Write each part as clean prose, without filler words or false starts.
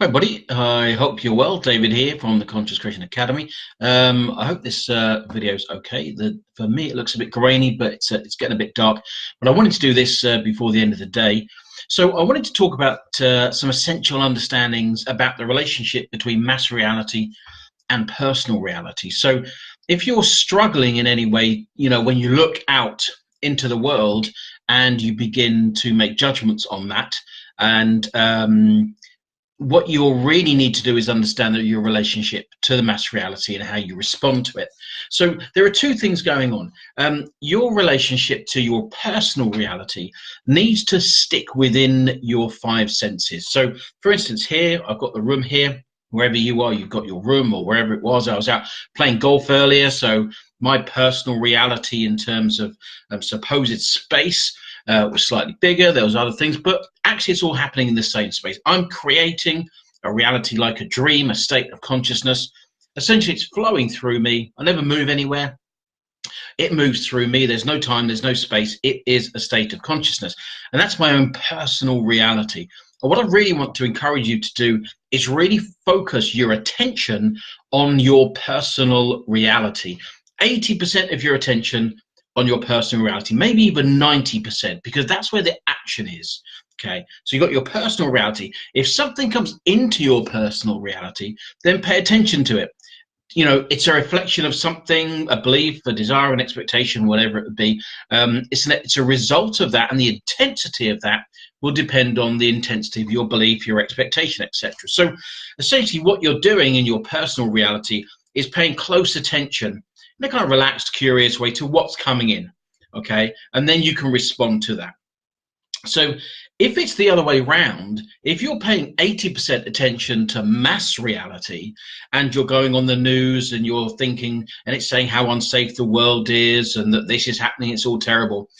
Hi, buddy. I hope you're well. David here from the Conscious Creation Academy. I hope this video is okay. For me, it looks a bit grainy, but it's getting a bit dark. But I wanted to do this before the end of the day. So I wanted to talk about some essential understandings about the relationship between mass reality and personal reality. So if you're struggling in any way, when you look out into the world and you begin to make judgments on that, and what you really need to do is understand that your relationship to the mass reality and how you respond to it. So there are two things going on. Your relationship to your personal reality needs to stick within your five senses. So for instance, here, I've got the room here. Wherever you are, you've got your room, or wherever it was. I was out playing golf earlier, so my personal reality in terms of supposed space was slightly bigger. There was other things, but actually it's all happening in the same space. I'm creating a reality like a dream, a state of consciousness. Essentially, it's flowing through me. I never move anywhere. It moves through me. There's no time, there's no space. It is a state of consciousness. And that's my own personal reality. And what I really want to encourage you to do is really focus your attention on your personal reality. 80% of your attention on your personal reality, maybe even 90%, because that's where the action is. Okay, so you've got your personal reality. If something comes into your personal reality, then pay attention to it. It's a reflection of something, a belief, a desire, an expectation, whatever it would be. It's a result of that, and the intensity of that will depend on the intensity of your belief, your expectation, etc. So essentially what you're doing in your personal reality is paying close attention in a kind of relaxed, curious way to what's coming in, okay? And then you can respond to that. So if it's the other way round, if you're paying 80% attention to mass reality and you're going on the news and you're thinking, and it's saying how unsafe the world is and that this is happening, it's all terrible.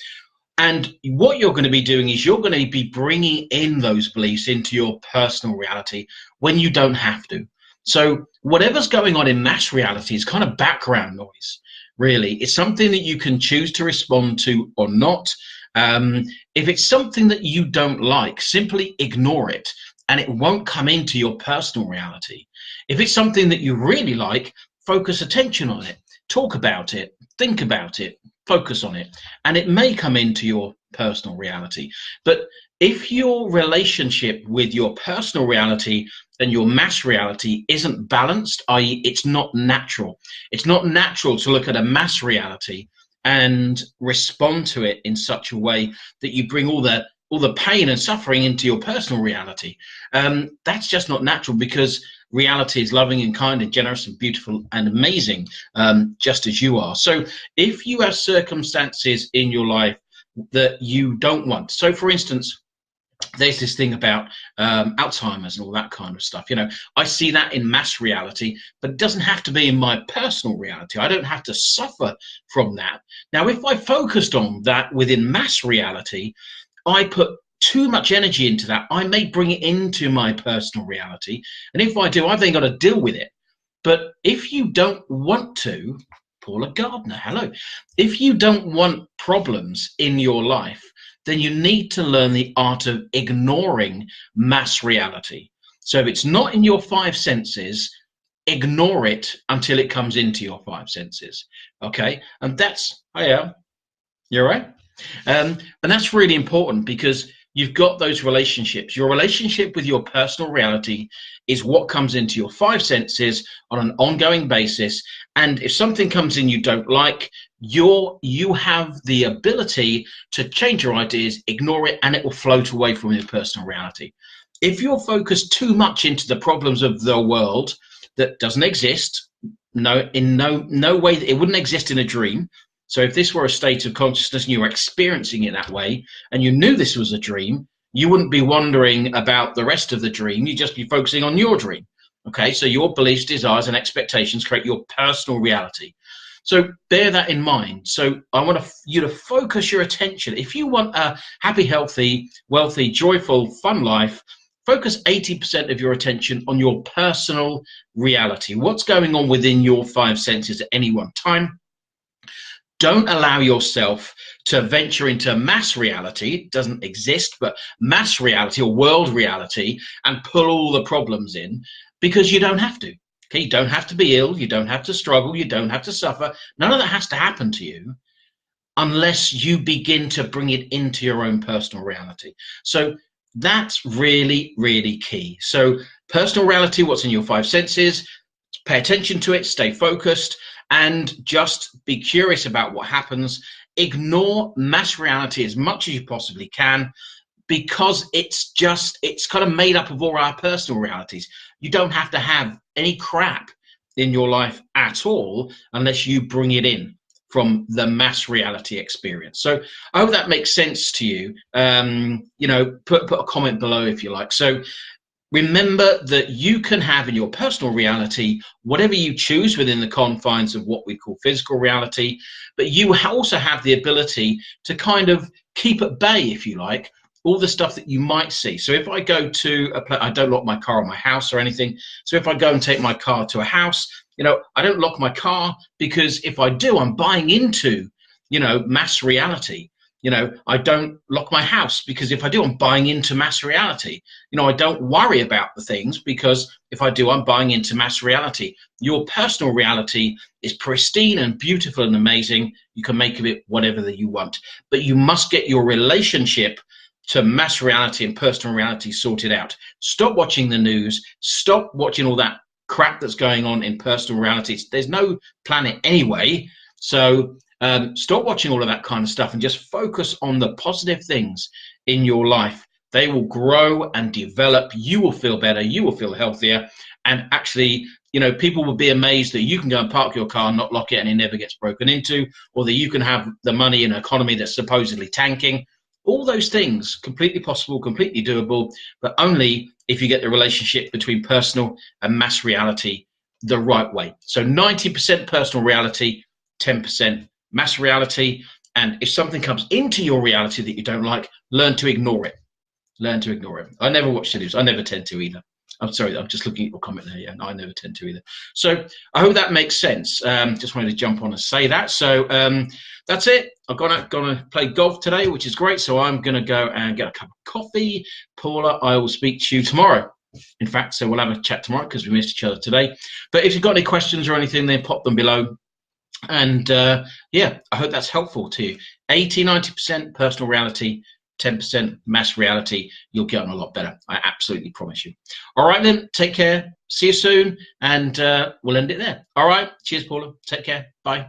And what you're going to be doing is you're going to be bringing in those beliefs into your personal reality when you don't have to. So whatever's going on in mass reality is kind of background noise, really. It's something that you can choose to respond to or not. If it's something that you don't like, simply ignore it and it won't come into your personal reality. If it's something that you really like, focus attention on it, talk about it, think about it, focus on it, and it may come into your personal reality. But if your relationship with your personal reality and your mass reality isn't balanced, i.e. it's not natural to look at a mass reality and respond to it in such a way that you bring all the pain and suffering into your personal reality. That's just not natural, because reality is loving and kind and generous and beautiful and amazing, just as you are. So if you have circumstances in your life that you don't want, so for instance, there's this thing about Alzheimer's and all that kind of stuff. I see that in mass reality, but it doesn't have to be in my personal reality. I don't have to suffer from that. Now, if I focused on that within mass reality, I put too much energy into that, I may bring it into my personal reality. And if I do, I've then got to deal with it. But if you don't want to, Paula Gardner, hello. If you don't want problems in your life, then you need to learn the art of ignoring mass reality. So if it's not in your five senses, ignore it until it comes into your five senses. Okay? And that's, hiya, you're right. And that's really important, because you've got those relationships. Your relationship with your personal reality is what comes into your five senses on an ongoing basis. And if something comes in you don't like, you have the ability to change your ideas, ignore it, and it will float away from your personal reality. If you're focused too much into the problems of the world that doesn't exist, in no way, it wouldn't exist in a dream. So if this were a state of consciousness and you were experiencing it that way, and you knew this was a dream, you wouldn't be wondering about the rest of the dream. You'd just be focusing on your dream. Okay, so your beliefs, desires, and expectations create your personal reality. So bear that in mind. So I want you to focus your attention. If you want a happy, healthy, wealthy, joyful, fun life, focus 80% of your attention on your personal reality. What's going on within your five senses at any one time? Don't allow yourself to venture into mass reality. It doesn't exist, but mass reality or world reality, and pull all the problems in, because you don't have to. Okay, you don't have to be ill, you don't have to struggle, you don't have to suffer. None of that has to happen to you unless you begin to bring it into your own personal reality. So that's really, really key. So personal reality, what's in your five senses, pay attention to it, stay focused, and just be curious about what happens. Ignore mass reality as much as you possibly can, because it's kind of made up of all our personal realities. You don't have to have any crap in your life at all unless you bring it in from the mass reality experience. So I hope that makes sense to you. You know, put a comment below if you like. So remember that you can have in your personal reality whatever you choose within the confines of what we call physical reality, but you also have the ability to kind of keep at bay, if you like, all the stuff that you might see. So if I go to a place, I don't lock my car or my house or anything. So if I go and take my car to a house, you know, I don't lock my car, because if I do, I'm buying into, you know, mass reality. You know, I don't lock my house, because if I do, I'm buying into mass reality. You know, I don't worry about the things, because if I do, I'm buying into mass reality. Your personal reality is pristine and beautiful and amazing. You can make of it whatever that you want, but you must get your relationship to mass reality and personal reality sorted out. Stop watching the news. Stop watching all that crap that's going on in personal realities. There's no planet anyway. So stop watching all of that kind of stuff and just focus on the positive things in your life. They will grow and develop. You will feel better. You will feel healthier. And actually, you know, people will be amazed that you can go and park your car, not lock it, and it never gets broken into, or that you can have the money in an economy that's supposedly tanking. All those things, completely possible, completely doable, but only if you get the relationship between personal and mass reality the right way. So 90% personal reality, 10% mass reality. And if something comes into your reality that you don't like, learn to ignore it. Learn to ignore it. I never watch the news. I never tend to either. I'm sorry, I'm just looking at your comment there. Yeah, no, I never tend to either. So I hope that makes sense. Just wanted to jump on and say that. So that's it. I'm gonna play golf today, which is great. So I'm gonna go and get a cup of coffee. Paula, I will speak to you tomorrow. In fact, so we'll have a chat tomorrow because we missed each other today. But if you've got any questions or anything, then pop them below. And yeah, I hope that's helpful to you. 80–90% personal reality, 10% mass reality. You'll get on a lot better. I absolutely promise you. All right, then. Take care. See you soon. And we'll end it there. All right. Cheers, Paula. Take care. Bye.